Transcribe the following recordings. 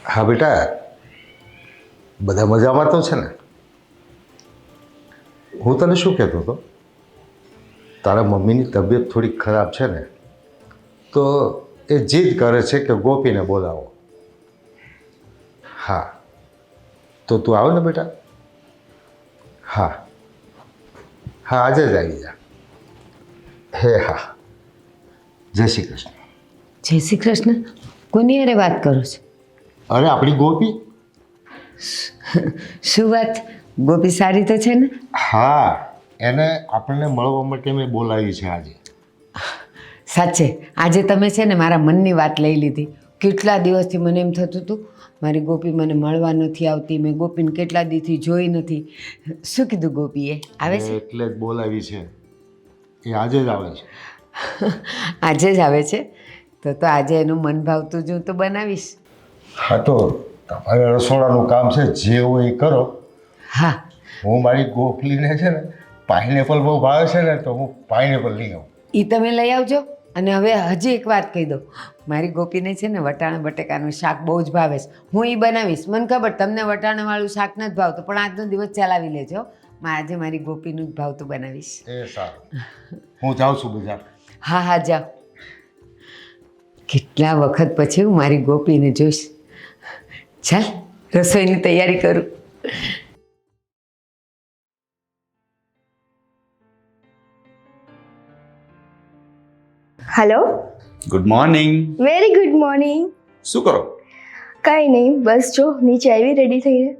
હા બેટા, બધા મજામાં તો છે ને? હું તને શું કહેતો હતો, તારા મમ્મીની તબિયત થોડી ખરાબ છે ને, તો એ જીદ કરે છે કે ગોપીને બોલાવો. હા, તો તું આવ ને બેટા. હા હા, આજે જ આવી જા. હે હા, જય શ્રી કૃષ્ણ. જય શ્રી કૃષ્ણ. કોની હારે વાત કરો છો? અરે આપણી ગોપી. શું વાત? ગોપી સારી તો છે ને? હા, એને આપણને મળવા માટે મેં બોલાવી છે આજે. સાચે આજે તમે છે ને મારા મનની વાત લઈ લીધી. કેટલા દિવસથી મને એમ થતું હતું મારી ગોપી મને મળવા નથી આવતી, મેં ગોપીને કેટલા દીથી જોઈ નથી. શું કીધું ગોપીએ? આવે છે? એટલે જ બોલાવી છે, એ આજે જ આવે છે. આજે જ આવે છે? તો આજે એનું મન ભાવતું જ હું તો બનાવીશ. હા, તો તમારે રસોડાનું કામ છે, જે હોય એ કરો. હા. હું મારી ગોખલીને છે ને પાઇનેપલ બહુ ભાવે છે ને, તો હું પાઇનેપલ લઈ આવું. એ તમે લઈ આવજો. અને હવે હજી એક વાત કહી દઉં, મારી ગોપીને છે ને વટાણા બટેકાનું શાક બહુ જ ભાવે છે. હું એ બનાવીશ. મને ખબર તમને વટાણાવાળું શાક નથી ભાવતું, પણ આજનો દિવસ ચલાવી લેજો. આજે મારી ગોપીનું જ ભાવતું બનાવીશ. એ સારું, હું જાઉં છું બજાર. હા હા, જાઓ. કેટલા વખત પછી હું મારી ગોપીને જોઈશ. ચાલ રસોઈની તૈયારી કરું. Hello. Good morning. Very good morning. શું કરો? કંઈ નહીં, બસ જો નીચે આવી રેડી થઈને.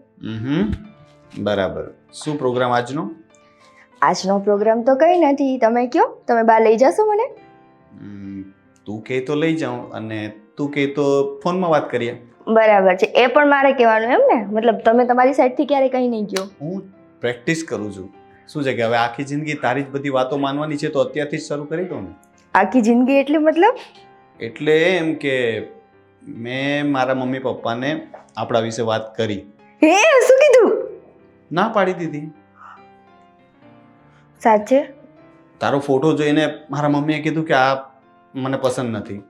બરાબર. શું પ્રોગ્રામ આજનો? આજનો પ્રોગ્રામ તો કંઈ નથી, તમે કયો, તમે બહાર લઈ જશો મને? તું કહે તો લઈ જાઉં, અને તું કહે તો ફોનમાં વાત કરીએ. બરાબર છે, એ પણ મારે કહેવાનું એમ ને? મતલબ તમે તમારી સાઈડથી ક્યારે કંઈ નહીં કહો. હું પ્રેક્ટિસ કરું છું. શું છે કે હવે આખી જિંદગી તારી જ બધી વાતો માનવાની છે, તો અત્યારથી જ શરૂ કરી દઉં ને. આખી જિંદગી એટલે મતલબ? એટલે એમ કે મેં મારા મમ્મી પપ્પાને આપણા વિશે વાત કરી. હે, શું કીધું? ના પાડી દીધી. સાચે? તારો ફોટો જોઈને મારા મમ્મીએ કીધું કે આ મને પસંદ નથી.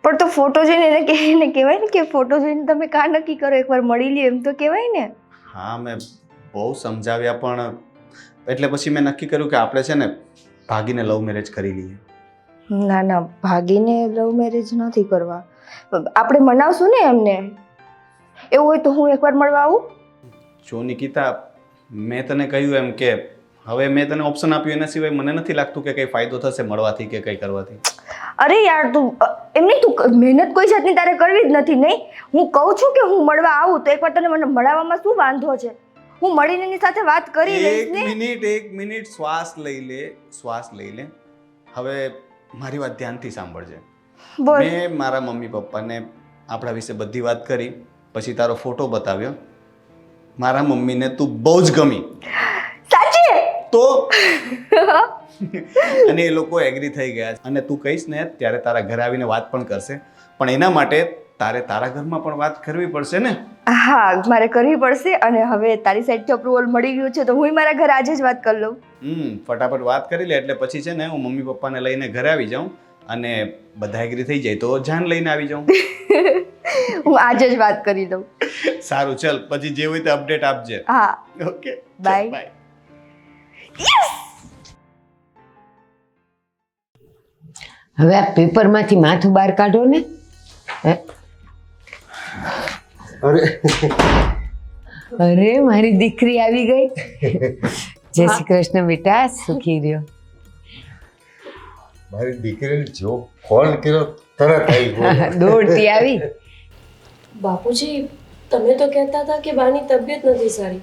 પણ તો ફોટો જોઈને એને કહેવાય ને કે ફોટો જોઈને તમે કા નક્કી કરો, એકવાર મળી લ્યો એમ તો કહેવાય ને. હા, મેં બહુ સમજાવ્યા, પણ એટલે પછી મેં નક્કી કર્યું કે આપણે છે ને ભાગીને લવ મેરેજ કરી લઈએ. ના ના, ભાગીને લવ મેરેજ નથી કરવા. આપણે મનાવશું ને એમને. એવું હોય તો હું એકવાર મળવા આવું. જો નિકિતા, મેં તને કહ્યું એમ કે હવે મેં તને ઓપ્શન આપ્યું, એના સિવાય મને નથી લાગતું કે કંઈ ફાયદો થશે મળવાથી કે કંઈ કરવાથી. અરે યાર, તું એમ નહીં, તું મહેનત કોઈ જાતની તારે કરવી જ નથી. નહીં, હું કહું છું કે હું મળવા આવું, તો એકવાર તને મને મળવામાં શું વાંધો છે? હું મળીને એની સાથે વાત કરી લઈશ ને. એક મિનિટ શ્વાસ લઈ લે. હવે મારી વાત ધ્યાનથી સાંભળજે. બોલ. મેં મારા મમ્મી પપ્પાને આપણા વિશે બધી વાત કરી, પછી તારો ફોટો બતાવ્યો. મારા મમ્મીને તું બહુ જ ગમી. સાચે? તો અને એ લોકો એગ્રી થઈ ગયા. અને તું કહીશ ને ત્યારે તારા ઘરે આવીને વાત પણ કરશે, પણ એના માટે તારે તારા ઘરમાં પણ વાત કરવી પડશે ને. હા, મારે કરવી પડશે. અને હવે તારી સાઈડથી અપ્રુવલ મળી ગયું છે, તો હું મારા ઘરે આજે જ વાત કરી લઉં. ફટાફટ વાત કરી લે, એટલે પછી છે ને હું મમ્મી પપ્પાને લઈને ઘરે આવી જાઉં, અને બધા એગ્રી થઈ જાય તો જાન લઈને આવી જાઉં. હું આજે જ વાત કરી લઉં. સારું, ચલ, પછી જે હોય તે અપડેટ આપજે. હા, ઓકે, બાય. હવે આ પેપરમાંથી માથું બહાર કાઢો ને. અરે અરે મારી દીકરી આવી ગઈ. જય શ્રી કૃષ્ણ બેટા, સુખી રહ્યો. મારી દીકરીને જો ફોન કર્યો તરત આવી ગયો. દોડતી આવી. બાપુજી, તમે તો કહેતા હતા કે બાની તબિયત નથી સારી,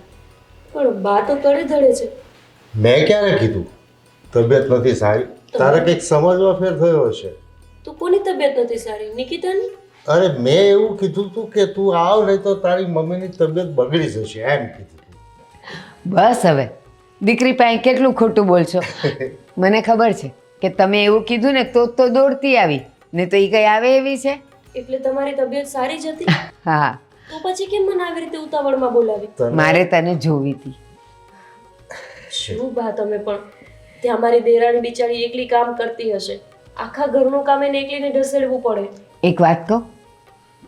પણ બા તો તડે ધડે છે. મેં ક્યારે કીધું તબિયત નથી સારી? તારે કંઈક સમજવા ફેર થયો હશે. તો કોની તબિયત નથી સારી? નિકિતાની? અરે મેં એવું કીધું તું કે તું આવ, નહીં તો તારી મમ્મીની તબિયત બગડી જશે, એમ કીધું તું. બસ હવે દીકરી પાસે કેટલું ખોટું બોલશો. મને ખબર છે કે તમે એવું કીધું ને તો દોડતી આવી, ને તો એ કઈ આવે એવી છે? એટલે તમારી તબિયત સારી જ હતી? હા. તો પછી કેમ મને આવી રીતે ઉતાવળમાં બોલાવી? મારે તને જોવી હતી. શું બા તમે પણ? ત્યાં મારી દેરાણી બિચારી એકલી કામ કરતી હશે, આખા ઘરનું કામ એને એકલીને ઢસેડવું પડે. એક વાત કહું,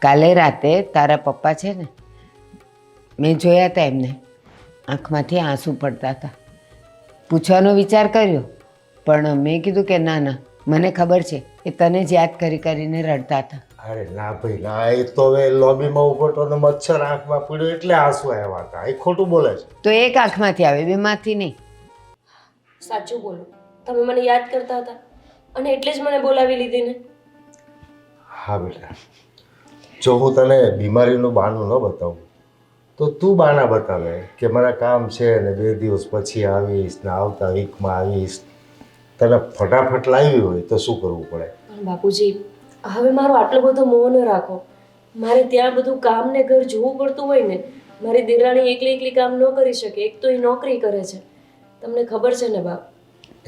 કાલે રાતે તારા પપ્પા છે ને, મેં જોયા હતા એમને, આંખમાંથી આંસુ પડતા હતા. પૂછવાનો વિચાર કર્યો, પણ મેં કીધું કે ના ના, મને ખબર છે કે તને જ યાદ કરી કરીને રડતા હતા. અરે ના ભાઈ ના, એ તો હવે લોબીમાં ઉભો તો ને મચ્છર આંખમાં પડ્યો એટલે આંસુ આવ્યા હતા. એ ખોટું બોલે છે. તો એક આંખમાંથી આવે, બેમાંથી નહીં. સાચું બોલો, તમે મને યાદ કરતા હતા અને એટલે જ મને બોલાવી લીધી ને. હા બેટા, જો હું તને બીમારીનું બહાનું ન બતાવું તો તું બહાના બતાવે કે મારા કામ છે ને 2 દિવસ પછી આવીશ ને આવતા વીકમાં આવીશ. તને ફટાફટ લાવી હોય તો શું કરવું પડે? પણ બાપુજી, હવે મારો આટલો બધો મોહ ન રાખો. મારે ત્યાં બધું કામ ને ઘર જોવું પડતું હોય ને. મારી દેરાણી એકલી કામ ન કરી શકે. એક તો એ નોકરી કરે છે, તમને ખબર છે ને બાપ.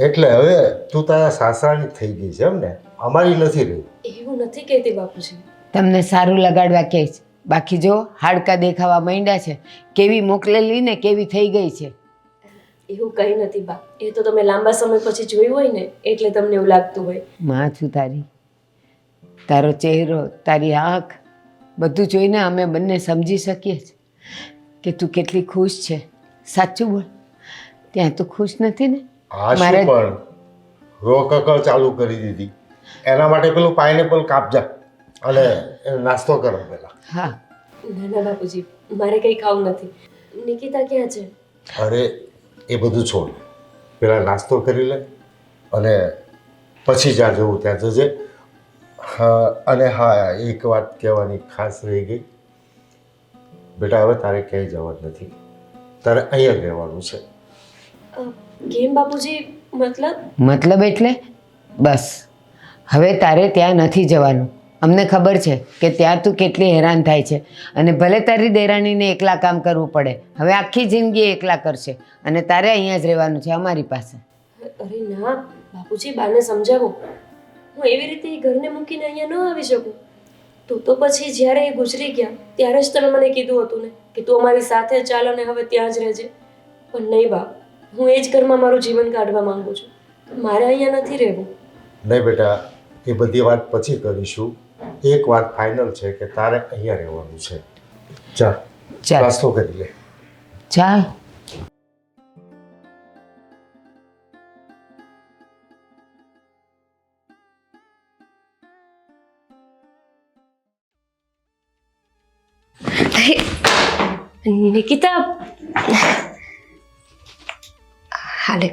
એટલે હવે તું તારા સાસરાની થઈ ગઈ છે એમ ને? અમારી નથી રહી. એવું નથી કહેતી બાપુજી. તમને સારું લગાડવા કહે છે, બાકી જો હાડકા દેખાવા માંડ્યા છે. કેવી મોકલેલી ને કેવી થઈ ગઈ છે. એવું કંઈ નથી બા, એ તો તમે લાંબા સમય પછી જોયું હોય ને એટલે તમને એવું લાગતું હોય. માં છું તારી, તારો ચહેરો, તારી આંખ, બધું જોઈને અમે બંને સમજી શકીએ છીએ કે તું કેટલી ખુશ છે. સાચું બોલ, ત્યાં તું ખુશ નથી ને? આ શું પણ રોકકળ ચાલુ કરી દીધી? એના માટે પેલું પાઇનેપલ કાપજા અને એનો નાસ્તો કરો પેલા. હા. ના ના બાપુજી, મારે કંઈ ખાવું નથી. નિકિતા ક્યાં છે? અરે એ બધું છોડ, પેલા નાસ્તો કરી લે અને પછી જ્યાં જવું ત્યાં જજે. હા, અને હા, એક વાત કહેવાની ખાસ રહી ગઈ બેટા, હવે તારે ક્યાંય જવાનું નથી, તારે અહીંયા જ રહેવાનું છે. કેમ બાપુજી? મતલબ એટલે બસ હવે તારે ત્યાં નથી જવાનું. અમને ખબર છે કે ત્યાં તું કેટલી હેરાન થાય છે, અને ભલે તારી દેરાણીને એકલા કામ કરવું પડે, હવે આખી જિંદગી એકલા કરશે, અને તારે અહીંયા જ રહેવાનું છે અમારી પાસે. અરે ના બાપુજી, બાને સમજાવો. હું એવી રીતે એ ઘરને મૂકીને અહીંયા ન આવી શકું. તો પછી જ્યારે એ ગુજરી ગયા ત્યારે જ તમે મને કીધું હતું ને કે તું અમારી સાથે ચાલ અને હવે ત્યાં જ રહેજે. પણ નહીં બાપ, હું એ જ ઘરમાં મારું જીવન કાઢવા માંગુ છું. મારે અહીંયા નથી રહેવું. નહીં બેટા, એ બધી વાત પછી કરીશું. એક વાત ફાઇનલ છે કે તારે અહીંયા રહેવાનું છે. ચાલ ચાલ નાસ્તો કરી લે. ચાલ. નિકિતા, હાલે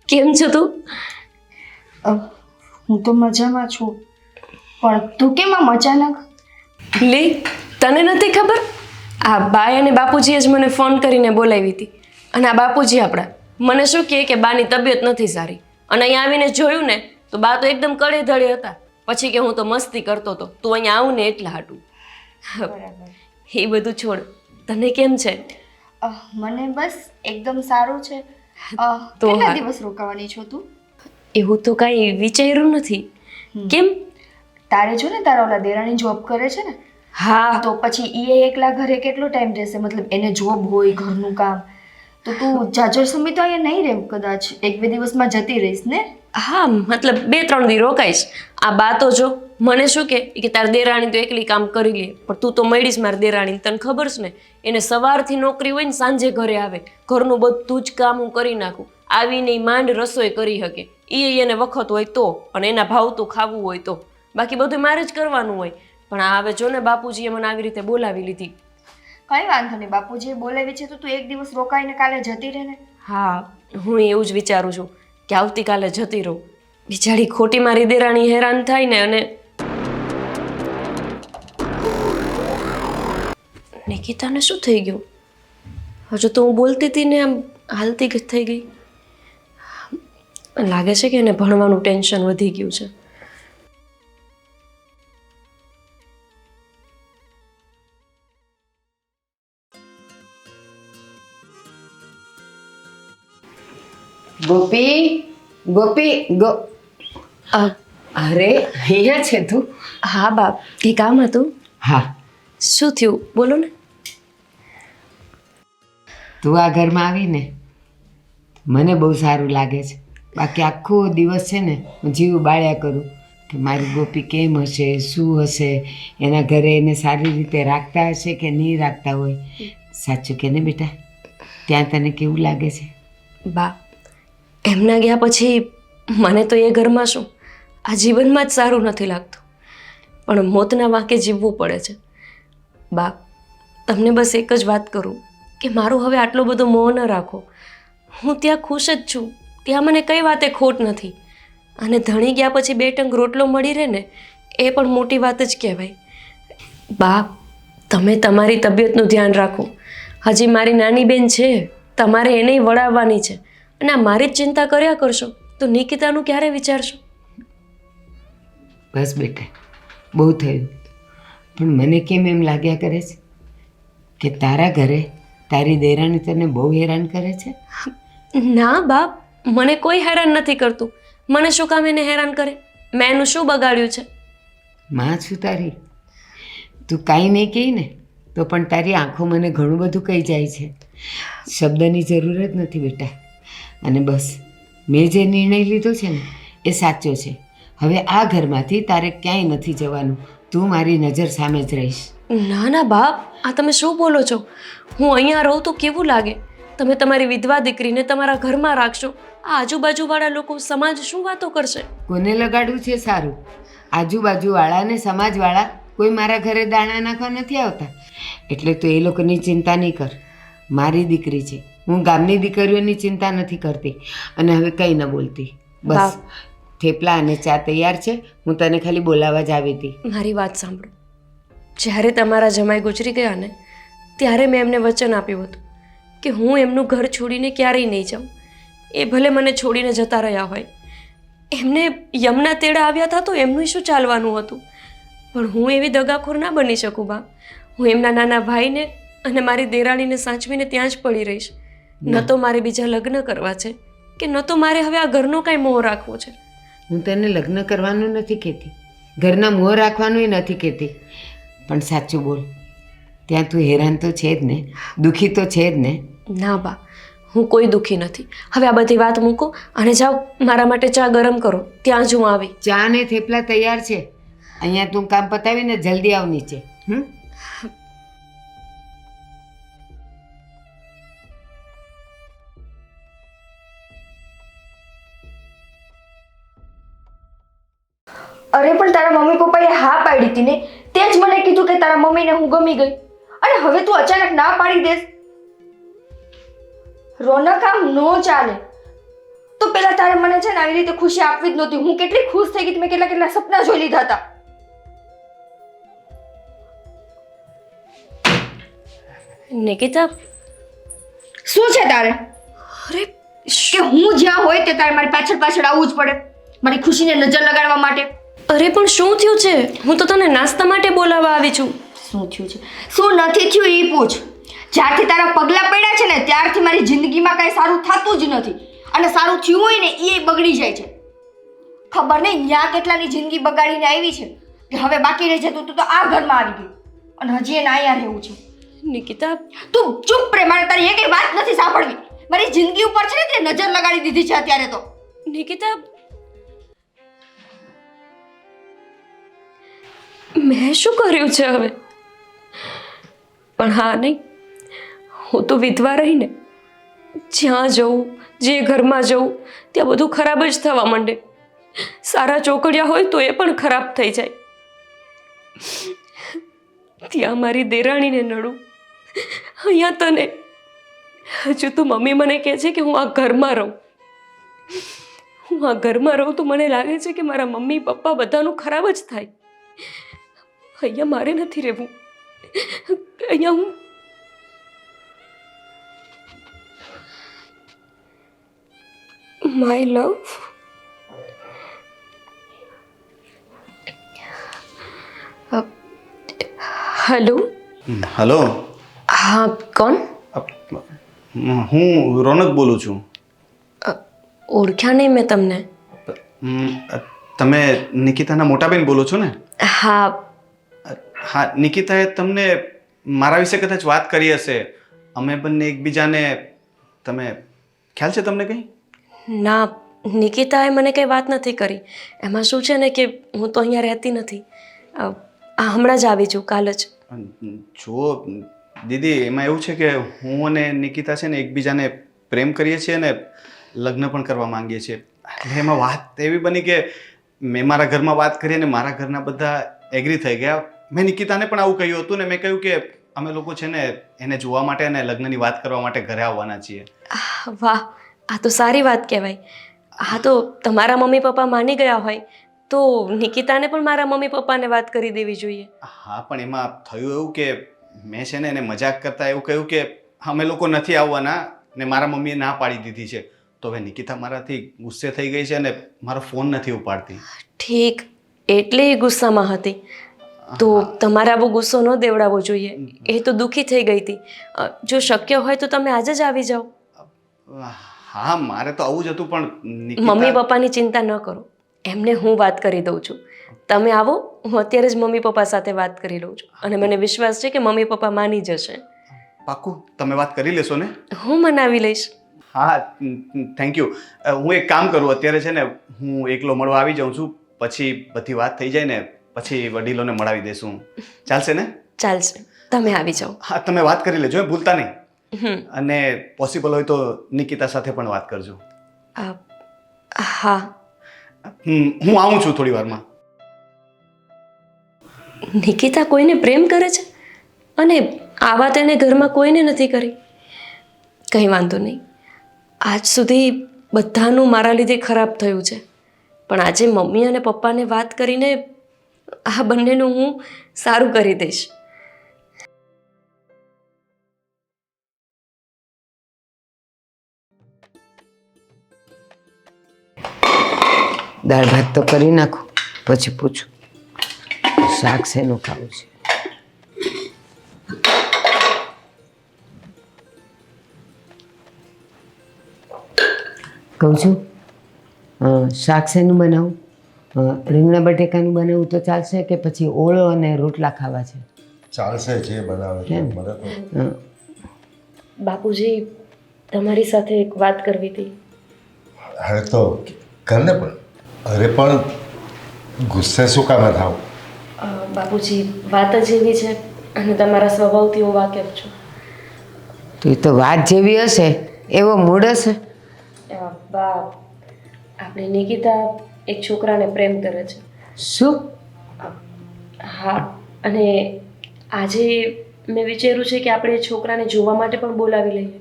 કેમ છો તું? હું તો મજામાં છું, પણ તું કેમ આમ અચાનક? લે, તને નથી ખબર? આ બાઈ અને બાપુજીએ જ મને ફોન કરીને બોલાવી હતી. અને આ બાપુજી આપણા મને શું કહે કે બાની તબિયત નથી સારી. અને અહીંયા આવીને જોયું ને તો બા તો એકદમ કડે ધડે હતા. પછી કે હું તો મસ્તી કરતો હતો, તું અહીંયા આવું ને એટલા હાટું. એ બધું છોડ, તને કેમ છે? મને બસ એકદમ સારું છે. તો કેટલા દિવસ રોકાવાની છો તું? એવું તો કાંઈ વિચાર્યું નથી. કેમ? તારે જો ને તારા ઓલા દેરાણી જોબ કરે છે ને, હા, તો પછી એ એકલા ઘરે કેટલો ટાઈમ રહેશે? મતલબ એને જોબ હોય, ઘરનું કામ, તો તું જાજો સમય તો અહીંયા નહીં રહે. કદાચ 1-2 દિવસમાં જતી રહીશ ને? હા, મતલબ 2-3 દી રોકાઈશ. આ બા તો જો મને શું કે તારી દેરાણી તો એકલી કામ કરી લે, પણ તું તો મળીશ મારી દેરાણી. તને ખબર છે ને, એને સવારથી નોકરી હોય ને સાંજે ઘરે આવે, ઘરનું બધું જ કામ હું કરી નાખું. આવીને માંડ રસોઈ કરી શકે. એને વખત હોય તો, અને એના ભાવતું ખાવું હોય તો, બાકી બધું મારે જ કરવાનું હોય. પણ આ હવે જો ને બાપુજીએ મને આવી રીતે બોલાવી લીધી. કઈ વાંધો નહીં, બાપુજીએ બોલાવી છે તો તું 1 દિવસ રોકાઈને કાલે જતી રહે ને. હા, હું એવું જ વિચારું છું કે આવતીકાલે જતી રહું. બિચારી ખોટી મારી દેરાણી હેરાન થાય ને. અને નિકિતાને શું થઈ ગયું? હજુ તો હું બોલતી હતી ને આમ હાલતી થઈ ગઈ. લાગે છે કે એને ભણવાનું ટેન્શન વધી ગયું છે. ગોપી, અરે અહીંયા છે તું? હા બાપ, એ કામ હતું. હા. શું થયું બોલો ને. તું આ ઘરમાં આવીને મને બહુ સારું લાગે છે. બાકી આખો દિવસ છે ને હું જીવ બાળ્યા કરું કે મારી ગોપી કેમ હશે, શું હશે, એના ઘરે એને સારી રીતે રાખતા હશે કે નહીં રાખતા હોય. સાચું કે ને બેટા? ત્યાં તને કેવું લાગે છે? બા, એમના ગયા પછી મને તો એ ઘરમાં શું, આ જીવનમાં જ સારું નથી લાગતું. પણ મોતના વાંકે જીવવું પડે છે. બા, તમને બસ એક જ વાત કરું કે મારું હવે આટલો બધો મોહ ન રાખો. હું ત્યાં ખુશ જ છું, ત્યાં મને કઈ વાતે ખોટ નથી. અને ધણી ગયા પછી 2 ટંક રોટલો મળી રહે ને, એ પણ મોટી વાત જ કહેવાય. બા, તમે તમારી તબિયતનું ધ્યાન રાખો. હજી મારી નાની બેન છે, તમારે એને વળાવવાની છે. અને આ મારી જ ચિંતા કર્યા કરશો તો નિકિતાનું ક્યારે વિચારશો? બસ બેટા, બહુ થયું. પણ મને કેમ એમ લાગ્યા કરે છે કે તારા ઘરે તારી દેરાણી તને બહુ હેરાન કરે છે. ના બાપ, મને કોઈ હેરાન નથી કરતું. મને શું કામ એને હેરાન કરે? મેં એનું શું બગાડ્યું છે? માં છું તારી, તું કાંઈ નહીં કહી ને તો પણ તારી આંખો મને ઘણું બધું કહી જાય છે. શબ્દની જરૂર જ નથી બેટા. અને બસ મેં જે નિર્ણય લીધો છે ને એ સાચો છે. હવે આ ઘરમાંથી તારે ક્યાંય નથી જવાનું. તું મારી નજર સામે જ રહીશ. ના ના બાપ, આ તમે શું બોલો છો? હું અહીંયા રહું તો કેવું લાગે? તમે તમારી વિધવા દીકરીને તમારા ઘરમાં રાખશો, આ આજુબાજુવાળા લોકો, સમાજ શું વાતો કરશે? કોને લગાડવું છે સારું? આજુબાજુવાળા ને સમાજવાળા કોઈ મારા ઘરે દાણા નાખવા નથી આવતા. એટલે તું એ લોકોની ચિંતા નહીં કર. મારી દીકરી છે, હું ગામની દીકરીઓની ચિંતા નથી કરતી. અને હવે કંઈ ન બોલતી. બસ થેપલા અને ચા તૈયાર છે, હું તને ખાલી બોલાવવા જ આવી હતી. મારી વાત સાંભળો. જ્યારે તમારા જમાઈ ગુજરી ગયા ને, ત્યારે મેં એમને વચન આપ્યું હતું કે હું એમનું ઘર છોડીને ક્યારેય નહીં જાઉં. એ ભલે મને છોડીને જતા રહ્યા હોય. એમને યમના તેડા આવ્યા હતા તો એમનું શું ચાલવાનું હતું. પણ હું એવી દગાખોર ના બની શકું બા. હું એમના નાના ભાઈને અને મારી દેરાણીને સાચવીને ત્યાં જ પડી રહીશ. ન તો મારે બીજા લગ્ન કરવા છે કે ન તો મારે હવે આ ઘરનો કાંઈ મોહ રાખવો છે. હું તને લગ્ન કરવાનું નથી કહેતી, ઘરના મોહ રાખવાનું નથી કહેતી. પણ સાચું બોલ, ત્યાં તું હેરાન તો છે જ ને, દુઃખી તો છે જ ને? ના બા, હું કોઈ દુઃખી નથી. હવે આ બધી વાત મૂકો અને જાઓ મારા માટે ચા ગરમ કરો, ત્યાં જ હું આવી. ચા ને થેપલા તૈયાર છે. અહીંયા તું કામ પતાવીને જલ્દી આવ નીચે. અરે પણ તારા મમ્મી પપ્પાએ હા પાડી હતી ને, તે જ મને કીધું કે તારા મમ્મીને હું ગમી ગઈ, અને હવે તું અચાનક ના પાડી દેસ. રોનક, આમ નો ચાલે. તો પેલા તારે મને છે ને આવી રીતે ખુશી આપવી જ નહોતી. હું કેટલી ખુશ થઈ ગઈ, મેં કેટલા કેટલા સપના જોઈ લીધા હતા. નિકિતા, શું છે તારે? અરે કે હું જ્યાં હોય તે તારે મારી પાછળ પાછળ આવવું જ પડે મારી ખુશીને નજર લગાડવા માટે? અરે પણ શું થયું છે? હું તો તને નાસ્તા માટે બોલાવવા આવી છું. શું થયું છે, શું નથી થયું એ પૂછ. જ્યારથી તારા પગલા પડ્યા છે ને ત્યારથી મારી જિંદગીમાં કાંઈ સારું થતું જ નથી. અને સારું થયું હોય ને એ બગડી જાય છે. ખબર નહીં ન્યા કેટલાની જિંદગી બગાડીને આવી છે કે હવે બાકી રહી જતું તું તો આ ઘરમાં આવી ગઈ અને હજી એને અહીંયા રહેવું છે. નિકિતા, તું ચૂપ રે, મારે તારી એકેય વાત નથી સાંભળવી. મારી જિંદગી ઉપર છે ને તે નજર લગાડી દીધી છે અત્યારે તો. નિકિતા, મેં શું કર્યું છે હવે? પણ હા નહીં, હું તો વિધવા રહીને જ્યાં જવું, જે ઘરમાં જવું ત્યાં બધું ખરાબ જ થવા માંડે. સારા ચોકડિયા હોય તો એ પણ ખરાબ થઈ જાય. ત્યાં મારી દેરાણીને નડું, અહીંયા તને. હજુ તો મમ્મી મને કહે છે કે હું આ ઘરમાં રહું. હું આ ઘરમાં રહું તો મને લાગે છે કે મારા મમ્મી પપ્પા બધાનું ખરાબ જ થાય. અહીંયા મારે નથી રહેવું. અહીંયા હું માય લવ. હેલો. હલો. હા, કોણ? હું રોનક બોલું છું. ઓળખ્યા નહીં મેં તમને. તમે નિકિતાના મોટા બેન બોલો છો ને? હા. હા, નિકિતાએ તમને મારા વિશે કદાચ વાત કરી હશે. અમે બંને એકબીજાને, તમે ખ્યાલ છે તમને કંઈ? ના, નિકિતાએ મને કંઈ વાત નથી કરી. એમાં શું છે ને કે હું તો અહીંયા રહેતી નથી. હમણાં જ આવી છું, કાલ જ. જુઓ દીદી, એમાં એવું છે કે હું અને નિકિતા છે ને એકબીજાને પ્રેમ કરીએ છીએ ને લગ્ન પણ કરવા માંગીએ છીએ. એટલે એમાં વાત એવી બની કે મેં મારા ઘરમાં વાત કરી અને મારા ઘરના બધા એગ્રી થઈ ગયા. મેં નિકિતાને પણ આવું કહ્યું હતું ને મેં કહ્યું કે અમે લોકો છે ને એને જોવા માટે અને લગ્નની વાત કરવા માટે ઘરે આવવાના છીએ. વાહ, આ તો સારી વાત કહેવાય. હા, તો તમારા મમ્મી પપ્પા માની ગયા હોય તો નિકિતાને પણ મારા મમ્મી પપ્પાને વાત કરી દેવી જોઈએ. હા, પણ એમાં થયું એવું કે મેં છે ને એને મજાક કરતા એવું કહ્યું કે અમે લોકો નથી આવવાના ને મારા મમ્મીએ ના પાડી દીધી છે. તો હવે નિકિતા મારાથી ગુસ્સે થઈ ગઈ છે અને મારો ફોન નથી ઉપાડતી. ઠીક, એટલે એ ગુસ્સામાં હતી. તો તમારે આવો ગુસ્સો ન દેવડાવવો જોઈએ. એ તો દુઃખી થઈ ગઈ હતી. જો શક્ય હોય તો તમે આજે જ આવી જાઓ. હા, મારે તો આવું જ હતું પણ મમ્મી પપ્પાની ચિંતા ન કરો, એમને હું વાત કરી દઉં છું. તમે આવો, હું અત્યારે જ મમ્મી પપ્પા સાથે વાત કરી લઉં છું અને મને વિશ્વાસ છે કે મમ્મી પપ્પા માની જશે. પાક્કું તમે વાત કરી લેશો ને? હું મનાવી લઈશ. હા, થેન્ક યુ. હું એક કામ કરું, અત્યારે છે ને હું એકલો મળવા આવી જાઉં છું, પછી બધી વાત થઈ જાય ને પછી વડીલોને મળાવી દેશું. ચાલશે ને? ચાલશે, તમે આવી જાઓ. હા, તમે વાત કરી લેજો, ભૂલતા નહીં. અને પોસિબલ હોય તો નિકિતા સાથે પણ વાત કરજો. હા, હું આવું છું થોડી વારમાં. નિકિતા કોઈને પ્રેમ કરે છે અને આ વાત એને ઘરમાં કોઈને નથી કરી. કંઈ વાંધો નહીં. આજ સુધી બધાનું મારા લીધે ખરાબ થયું છે, પણ આજે મમ્મી અને પપ્પાને વાત કરીને આ બંનેનું હું સારું કરી દઈશ. દાળ ભાત તો કરી નાખું, પછી પૂછું શાક શેનું ખાવું છે. કહું છું શાક શેનું બનાવું? રીંગણા બટેકાનું બનાવું તો ચાલશે કે પછી ઓળો અને રોટલા ખાવા છે? ચાલશે, જે બનાવે છે. કેમ? મને તો બાપુજી, તમારી સાથે એક વાત કરવી હતી. અરે તો કર ને, પણ અરે પણ ગુસ્સે શું કામ થાવ? બાપુજી, વાત જ એવી છે અને તમારા સ્વભાવથી હું વાકેફ છું. તો એ તો વાત જેવી હશે એવો મૂડ હશે. બા, આપણી નિકિતા એક છોકરાને પ્રેમ કરે છે. શું? હા, અને આજે મેં વિચાર્યું છે કે આપણે એ છોકરાને જોવા માટે પણ બોલાવી લઈએ.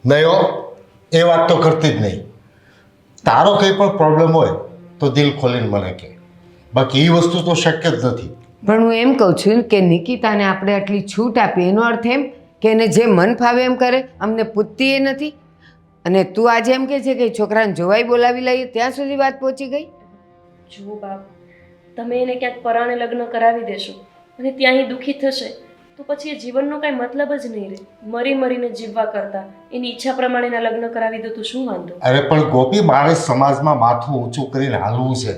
નહીં હો, એ વાત તો કરતી જ નહીં. તારો કંઈ પણ પ્રોબ્લેમ હોય તો દિલ ખોલીને મને કહે, બાકી એ વસ્તુ તો શક્ય જ નથી. પણ હું એમ કહું છું કે નિકિતાને આપણે આટલી છૂટ આપી, એનો અર્થ એમ કે એને જે મન ફાવે એમ કરે, અમને પૂછતી એ નથી. અને તું આજે એમ કહે છે કે છોકરાને જોવાઈ બોલાવી લઈએ, ત્યાં સુધી વાત પહોંચી ગઈ. જુઓ બાપ, તમે એને ક્યાંક પરાણે લગ્ન કરાવી દેશો અને ત્યાં એ દુઃખી થશે તો પછી એ જીવનનો કાંઈ મતલબ જ નહીં રહે. મરી મરીને જીવવા કરતાં એની ઈચ્છા પ્રમાણેના લગ્ન કરાવી દો તો શું વાંધો? અરે પણ ગોપી, મારે સમાજમાં માથું ઊંચું કરીને હાલવું છે.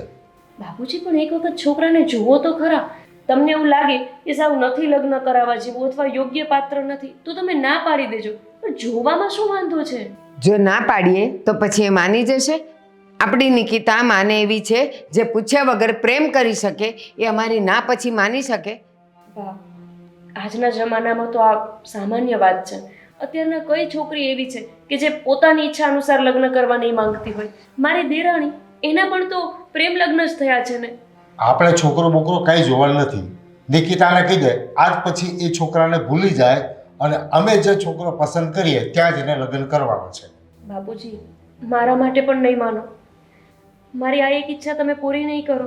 બાપુજી, પણ એક વખત છોકરાને જુઓ તો ખરા. તમને એવું લાગે કે સાવ નથી લગ્ન કરાવવા જેવું અથવા યોગ્ય પાત્ર નથી તો તમે ના પાડી દેજો, પણ જોવામાં શું વાંધો છે? જો ના પાડીએ તો પછી એ માની જશે. આપણી નિકિતા માને એવી છે જે પૂછ્યા વગર પ્રેમ કરી શકે. એ અમારી ના પછી માની શકે? બાપ, આજના જમાનામાં તો આ સામાન્ય વાત છે. અત્યારના કઈ છોકરી એવી છે કે જે પોતાની ઈચ્છા અનુસાર લગ્ન કરવા નહીં માંગતી હોય? મારી દેરાણી, એના પણ તો પ્રેમ લગ્ન જ થયા છે ને. આપણે છોકરો બોકરો કાંઈ જોવાનું નથી. નિકિતાને કહી દે આજ પછી એ છોકરાને ભૂલી જાય અને અમે જે છોકરો પસંદ કરીએ ત્યાં જ એને લગ્ન કરવાનો છે. બાપુજી, મારા માટે પણ નહીં માનો. મારી આ એક ઈચ્છા તમે પૂરી નહીં કરો.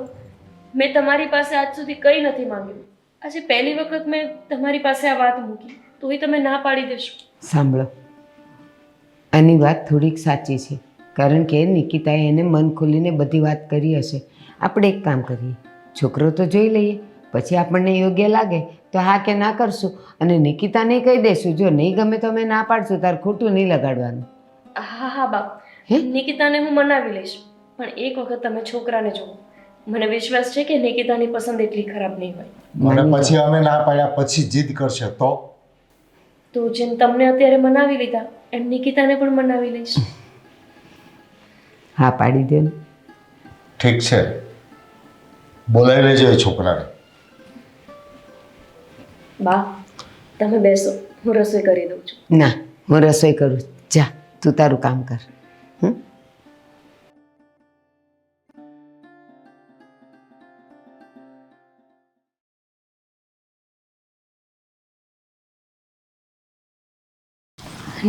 મેં તમારી પાસે આજ સુધી કંઈ નથી માંગ્યું. આજે પહેલી વખત મેં તમારી પાસે આ વાત મૂકી તો એ તમે ના પાડી દેશો. સાંભળો, આની વાત થોડીક સાચી છે, કારણ કે નિકિતાએ એને મન ખોલીને બધી વાત કરી હશે. આપણે એક કામ કરીએ, છોકરો તો જોઈ લઈએ, પછી આપણને યોગ્ય લાગે તો હા કે ના કરશું અને નિકિતાને કહી દઈશું. જો નહીં ગમે તો અમે ના પાડશું, તાર ખોટું નહીં લગાડવાનું. હા હા બાપ, નિકિતાને હું મનાવી લઈશ, પણ એક વખત તમે છોકરાને જુઓ. મને વિશ્વાસ છે કે નિકિતાની પસંદ એટલી ખરાબ નહીં હોય. અને પછી અમે ના પાડ્યા પછી જીદ કરશે તો જેમ તમને અત્યારે મનાવી લીધા એમ નિકિતાને પણ મનાવી લઈશ. હા પાડી દે ને. ઠીક છે, બોલાવી લેજો એ છોકરાને. બા તમે બેસો, હું રસોઈ કરી દઉં છું. ના, હું રસોઈ કરું. જા તું તારું કામ કર. હમ.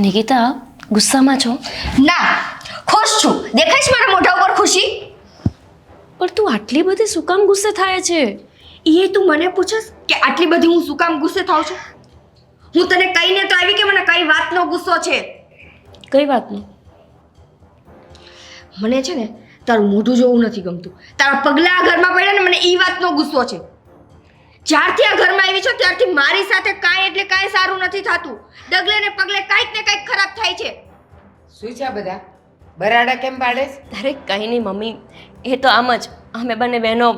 નિકિતા ગુસ્સામાં છો? ના, ખુશ છું. દેખાય છે મારા મોઢા ઉપર ખુશી? પણ તું આટલી બધી શું કામ ગુસ્સે થાય છે? એ તું મને પૂછસ કે આટલી બધી હું શું કામ ગુસ્સે થાઉં છું? હું તને કહીને તો આવી કે મને કઈ વાતનો ગુસ્સો છે. કઈ વાતનું? મને છે ને તારું મોઢું જોવું નથી ગમતું. તારા પગલા આ ઘરમાં પડ્યા ને મને એ વાતનો ગુસ્સો છે. જ્યારથી આ ઘરમાં આવી છો ત્યારથી મારી સાથે કાંઈ એટલે કાંઈ સારું નથી થતું. ડગલે ને પગલે કાંઈક ને કાંઈક ખરાબ થાય છે. શું છે બધા બરાડા કેમ પાડે છે? અરે કંઈ નહીં મમ્મી, એ તો આમ જ અમે બંને બહેનો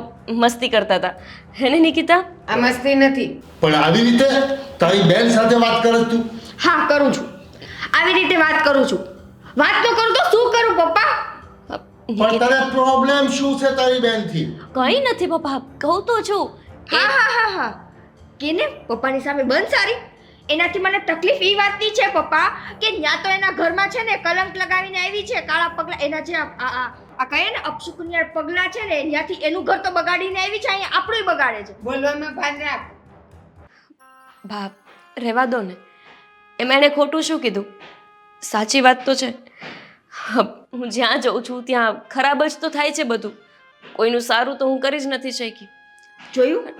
મસ્તી કરતા હતા. હે ને નિકિતા? આ મસ્તી નથી. પણ આવી રીતે તારી બેન સાથે વાત કરે તું? હા કરું છું, આવી રીતે વાત કરું છું. વાત તો કરું તો શું કરું પપ્પા? પણ તારે પ્રોબ્લેમ શું છે તારી બેનથી? કંઈ નથી પપ્પા, કહું તો છું. હા હા હા હા કેને પપ્પાની સામે બંધ સારી? એનાથી મને તકલીફ એ વાતની છે પપ્પા કે ત્યાં તો એના ઘરમાં છે ને કલંક લગાવીને આવી છે. કાળા પગલા એના જે આ કહે ને અપશુકનિયાર પગલા છે ને ત્યાંથી એનું ઘર તો બગાડીને આવી છે, અહીંયા આપણું બગાડે છે. બોલવામાં ભાન રાખ. બાપ રહેવા દો ને, એમાં એણે ખોટું શું કીધું? સાચી વાત તો છે. હું જ્યાં જઉં છું ત્યાં ખરાબ જ તો થાય છે બધું. કોઈનું સારું તો હું કરી જ નથી શકી. જોયું,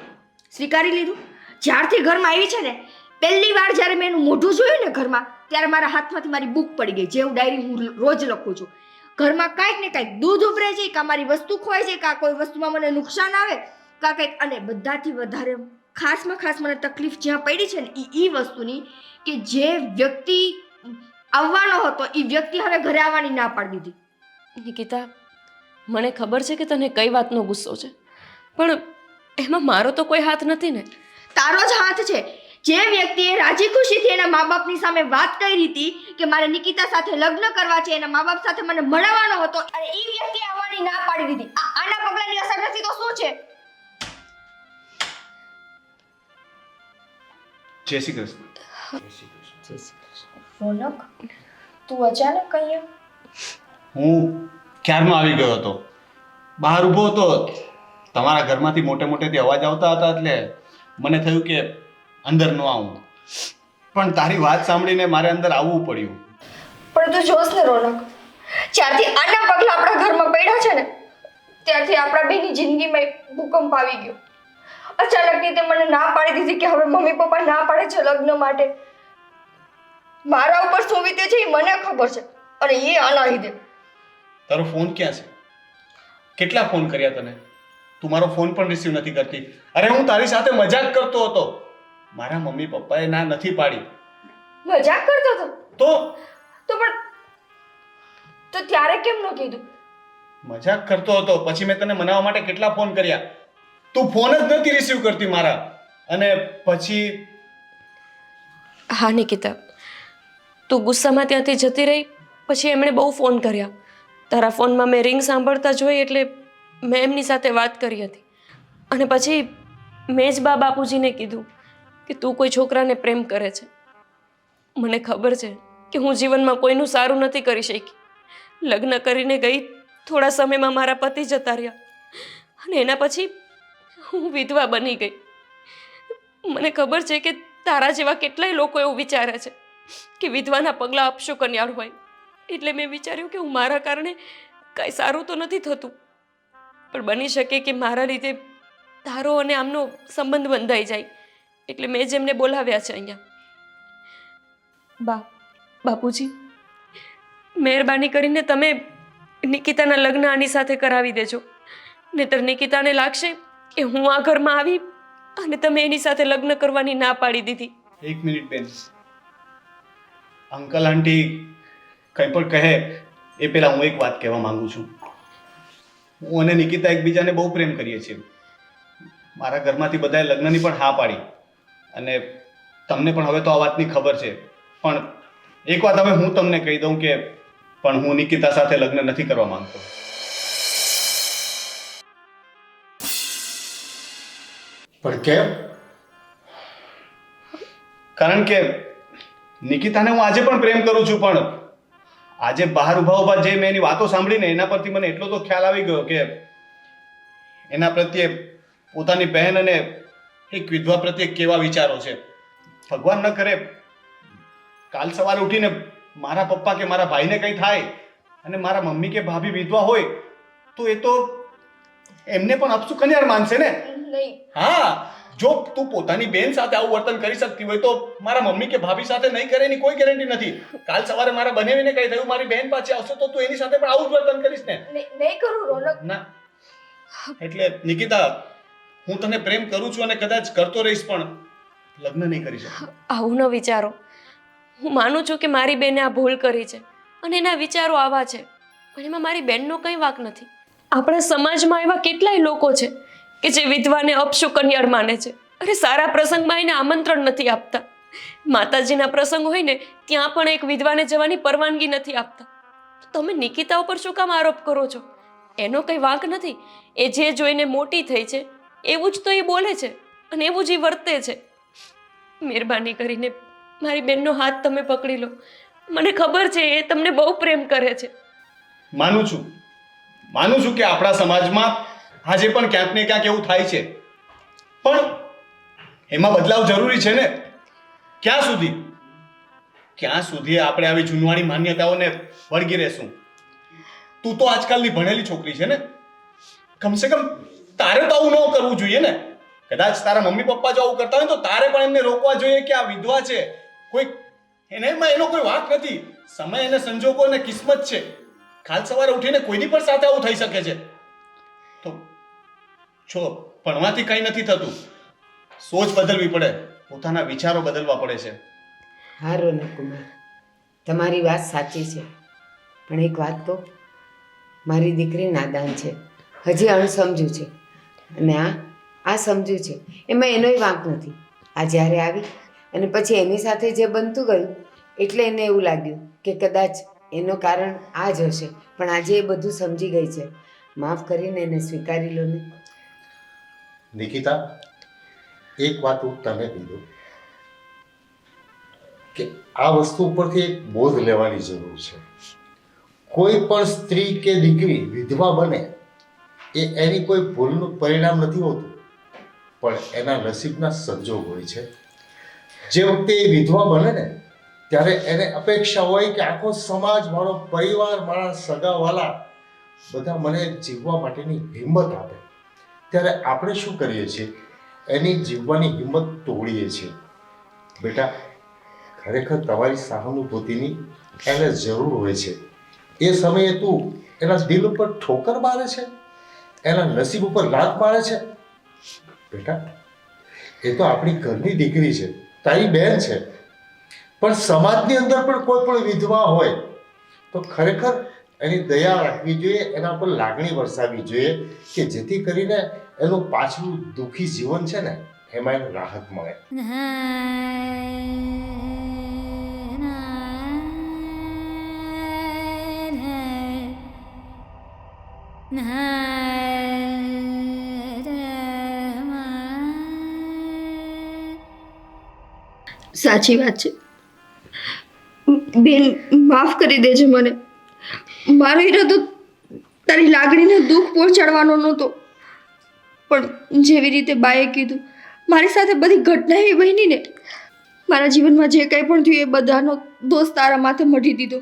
સ્વીકારી લીધું. જ્યારથી ઘરમાં આવી છે ને પહેલી વાર જ્યારે મેં એનું મોઢું જોયું ને ઘરમાં ત્યારે મારા હાથમાંથી મારી બુક પડી ગઈ. જે હું ડાયરી હું રોજ લખું છું. ઘરમાં કાંઈક ને કાંઈક દૂધ ઉભરે છે, કાં મારી વસ્તુ ખોવાય છે, કાં કોઈ વસ્તુમાં મને નુકસાન આવે, કાં કંઈક. અને બધાથી વધારે ખાસમાં ખાસ મને તકલીફ જ્યાં પડી છે ને એ વસ્તુની કે જે વ્યક્તિ આવવાનો હતો એ વ્યક્તિ હવે ઘરે આવવાની ના પાડી દીધી. નિકિતા, મને ખબર છે કે તને કઈ વાતનો ગુસ્સો છે, પણ એમાં મારો તો કોઈ હાથ નથી ને. તારો જ હાથ છે. જે વ્યક્તિએ રાજી ખુશીથી એના મા બાપની સામે વાત કરી હતી કે મારે નિકિતા સાથે લગ્ન કરવા છે, એના મા બાપ સાથે મને મળવાનો હતો, અને એ વ્યક્તિ આવવાની ના પાડી દીધી. આના પગલાની અસર નથી તો શું છે? જય શ્રી કૃષ્ણ. રોનક, તું અચાનક કહીએ? હું ક્યારનો આવી ગયો હતો, બહાર ઊભો હતો. તમારા ઘરમાંથી મોટેથી અવાજ આવતા હતા એટલે મને થયું કે અંદર ન આવું, પણ તારી વાત સાંભળીને મારે અંદર આવવું પડ્યું. પણ તું જોશ ને રોનક, જ્યારથી આના પગલા આપણા ઘરમાં પડ્યા છે ને ત્યારથી આપણા બેની જિંદગીમાં એક ભૂકંપ આવી ગયો. અચાનક રીતે મને ના પાડી દીધી કે હવે મમ્મી પપ્પા ના પાડે છે લગ્ન માટે. મારા ઉપર શું વીતે છે એ મને ખબર છે, અને એ આના લીધે. તારો ફોન ક્યાં છે? કેટલા ફોન કર્યા તને? તું મારો ફોન પણ રિસીવ નથી કરતી. અરે હું તારી સાથે મજાક કરતો હતો. મારા મમ્મી પપ્પાએ ના નથી પાડી. મજાક કરતો હતો તો પણ તો ત્યારે કેમ ન કીધું? મજાક કરતો હતો, પછી મેં તને મનાવવા માટે કેટલા ફોન કર્યા, તું ફોન જ નથી રિસીવ કરતી મારા. અને પછી હા નિકિતા, તું ગુસ્સામાં ત્યાંથી જતી રહી, પછી એમણે બહુ ફોન કર્યા. તારા ફોનમાં મેં રિંગ સાંભળતા જોઈ એટલે મેં એમની સાથે વાત કરી હતી. અને પછી મેં જ બાપુજીને કીધું કે તું કોઈ છોકરાને પ્રેમ કરે છે. મને ખબર છે કે હું જીવનમાં કોઈનું સારું નથી કરી શકી. લગ્ન કરીને ગઈ, થોડા સમયમાં મારા પતિ જતા રહ્યા, અને એના પછી હું વિધવા બની ગઈ. મને ખબર છે કે તારા જેવા કેટલાય લોકો એવું વિચારે છે કે વિધવાના પગલાં અપશુકનિયાળ હોય, એટલે મેં વિચાર્યું કે હું મારા કારણે કાંઈ સારું તો નથી થતું, પણ બની શકે કે મારા લીધે તારો અને આમનો સંબંધ બંધાઈ જાય, એટલે મેં જ એમને બોલાવ્યા છે અહીંયા. બાપુજી, મહેરબાની કરીને તમે નિકિતાના લગ્ન આની સાથે કરાવી દેજો, નહીંતર નિકિતાને લાગશે કે હું આ ઘરમાં આવી અને તમે એની સાથે લગ્ન કરવાની ના પાડી દીધી. એક મિનિટ બેન, અંકલ આંટી કંઈ પણ કહે એ પહેલા હું એક વાત કહેવા માંગુ છું. હું અને નિકિતા એકબીજાને બહુ પ્રેમ કરીએ છીએ. મારા ઘરમાંથી બધાએ લગ્નની પણ હા પાડી, અને તમને પણ હવે તો આ વાતની ખબર છે. પણ એક વાત હવે હું તમને કહી દઉં કે પણ હું નિકિતા સાથે લગ્ન નથી કરવા માંગતો. પણ કેમ? કારણ કે નિકિતાને હું આજે પણ પ્રેમ કરું છું, પણ આજે બહાર ઊભા જે મેં એની વાતો સાંભળીને એના પરથી મને એટલો તો ખ્યાલ આવી ગયો કે એના પ્રત્યે પોતાની બહેન અને એક વિધવા પ્રત્યે કેવા વિચારો છે. ભગવાન ન કરે કાલ સવારે ઉઠીને મારા પપ્પા કે મારા ભાઈને કંઈ થાય અને મારા મમ્મી કે ભાભી વિધવા હોય તો એ તો એમને પણ અપશુકન્યાર માનશે ને. નહીં. હા, જો તું પોતાની બેન સાથે આવું વર્તન કરી શકતી હોય તો મારા મમ્મી કે ભાભી સાથે નહીં કરે એની કોઈ ગેરંટી નથી. કાલ સવારે મારા બનેવીને કંઈ થયું, મારી બેન પાછી આવશે તો તું એની સાથે પણ આવું જ વર્તન કરીશ ને. નહીં કરું રોનક. ના, એટલે નિકિતા, હું તને પ્રેમ કરું છું અને કદાચ કરતો રહીશ, પણ લગ્ન નહીં કરી શકું. આવું ન વિચારો. હું માનું છું કે મારી બેને આ ભૂલ કરી છે અને એના વિચારો આવા છે, પણ એમાં મારી બેનનો કંઈ વાંક નથી. આપણા સમાજમાં એવા કેટલાય લોકો છે કે જે વિધવાને અપશુકન્યાર માને છે. અરે સારા પ્રસંગમાં એને આમંત્રણ નથી આપતા. માતાજીના પ્રસંગ હોય ને ત્યાં પણ એક વિધવાને જવાની પરવાનગી નથી આપતા. તો તમે નિકિતા ઉપર શું કામ આરોપ કરો છો? એનો કંઈ વાંક નથી. એ જે જોઈને મોટી થઈ છે એવું જ તો એ બોલે છે અને એવું જ એ વર્તે છે. મહેરબાની કરીને મારી બેનનો હાથ તમે પકડી લો. મને ખબર છે એ તમને બહુ પ્રેમ કરે છે. માનું છું કે આપણા સમાજમાં આજે પણ ક્યાંક ને ક્યાંક એવું થાય છે, પણ એમાં બદલાવ જરૂરી છે ને. ક્યાં સુધી આપણે આવી જૂનવાણી માન્યતાઓને વળગી રહેશું? તું તો આજકાલની ભણેલી છોકરી છે ને, કમસે કમ તારે તો આવું ન કરવું જોઈએ ને. કદાચ તારા મમ્મી પપ્પા જો આવું કરતા હોય તો તારે પણ એમને રોકવા જોઈએ કે આ વિધવા છે, કોઈ એનો કોઈ વાંક નથી. સમય અને સંજોગો અને કિસ્મત છે. કાલ સવારે ઉઠીને કોઈની પણ સાથે આવું થઈ શકે છે. તો જો ભણવાથી કંઈ નથી થતું, સોચ બદલવી પડે, પોતાના વિચારો બદલવા પડે છે. હા રોનક કુમાર, તમારી વાત સાચી છે, પણ એક વાત કહું, મારી દીકરી નાદાન છે, હજી અણસમજુ છે, અને આ સમજુ છે, એમાં એનોય વાંક નથી. આ જ્યારે આવી અને પછી એની સાથે જે બનતું ગયું એટલે એને એવું લાગ્યું કે કદાચ એનું કારણ આ જ હશે, પણ આજે એ બધું સમજી ગઈ છે. માફ કરીને એને સ્વીકારી લો ને. નિકિતા, એક વાત હું તને કીધું કે આ વસ્તુ ઉપરથી એક બોધ લેવાની જરૂર છે. કોઈ પણ સ્ત્રી કે દીકરી વિધવા બને એ એની કોઈ ભૂલનું પરિણામ નથી હોતું, પણ એના નસીબના સંજોગ હોય છે. જે વખતે એ વિધવા બને ને ત્યારે એને અપેક્ષા હોય કે આખો સમાજ, મારો પરિવાર, મારા સગાવાલા બધા મને જીવવા માટેની હિંમત આપે. ત્યારે આપણે શું કરીએ છીએ? એની જીવવાની હિંમત તોડીએ છીએ. બેટા, ખરેખર તમારી સહાનુભૂતિની એને જરૂર હોય છે. એ સમયે તું એના દિલ ઉપર ઠોકર મારે છે, એના નસીબ ઉપર લાત મારે છે. બેટા, એ તો આપણી ઘરની દીકરી છે, તારી બહેન છે, પણ સમાજની અંદર પણ કોઈ પણ વિધવા હોય તો ખરેખર એની દયા રાખવી જોઈએ, એના પર લાગણી વરસાવવી જોઈએ કે જેથી કરીને એનું પાછલું દુઃખી જીવન છે ને એમાં એને રાહત મળે. સાચી વાત છે બેન, માફ કરી દેજે મને. મારો ઈરાદો તારી લાગણીને દુઃખ પહોંચાડવાનો નહોતો, પણ જેવી રીતે બાએ કીધું, મારી સાથે બધી ઘટના એવી બની ને, મારા જીવનમાં જે કંઈ પણ થયું એ બધાનો દોષ તારા માથે મઢી દીધો.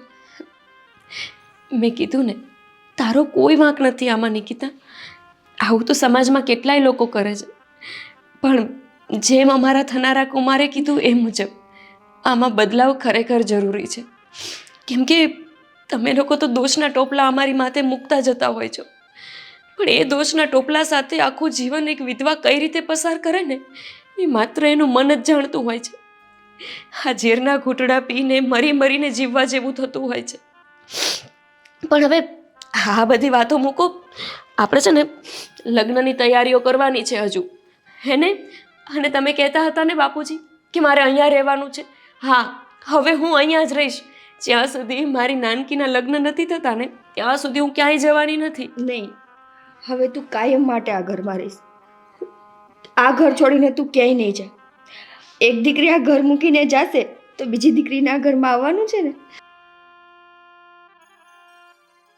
મેં કીધું ને, તારો કોઈ વાંક નથી આમાં નિકિતા. આવું તો સમાજમાં કેટલાય લોકો કરે છે, પણ જેમ અમારા થનારા કુમારે કીધું એ મુજબ આમાં બદલાવ ખરેખર જરૂરી છે. કેમ કે તમે લોકો તો દોષના ટોપલા અમારી માથે મૂકતા જતા હોય છો, પણ એ દોષના ટોપલા સાથે આખું જીવન એક વિધવા કઈ રીતે પસાર કરે ને એ માત્ર એનું મન જ જાણતું હોય છે. આ ઝેરના ઘૂંટડા પીને મરીને જીવવા જેવું થતું હોય છે. પણ હવે આ બધી વાતો મૂકો, આપણે છે ને લગ્નની તૈયારીઓ કરવાની છે હજુ, હે ને? અને તમે કહેતા હતા ને બાપુજી કે મારે અહીંયા રહેવાનું છે. હા, હવે હું અહીંયા જ રહીશ, જ્યાં સુધી મારી નાનકીના લગ્ન નથી થતા ને ત્યાં સુધી હું ક્યાંય જવાની નથી. નહીં, હવે તું કાયમ માટે આ ઘરમાં રહીશ. આ ઘર છોડીને તું ક્યાંય નહીં જા. એક દીકરી આ ઘર મૂકીને જાશે તો બીજી દીકરીના ઘરમાં આવવાનું છે ને.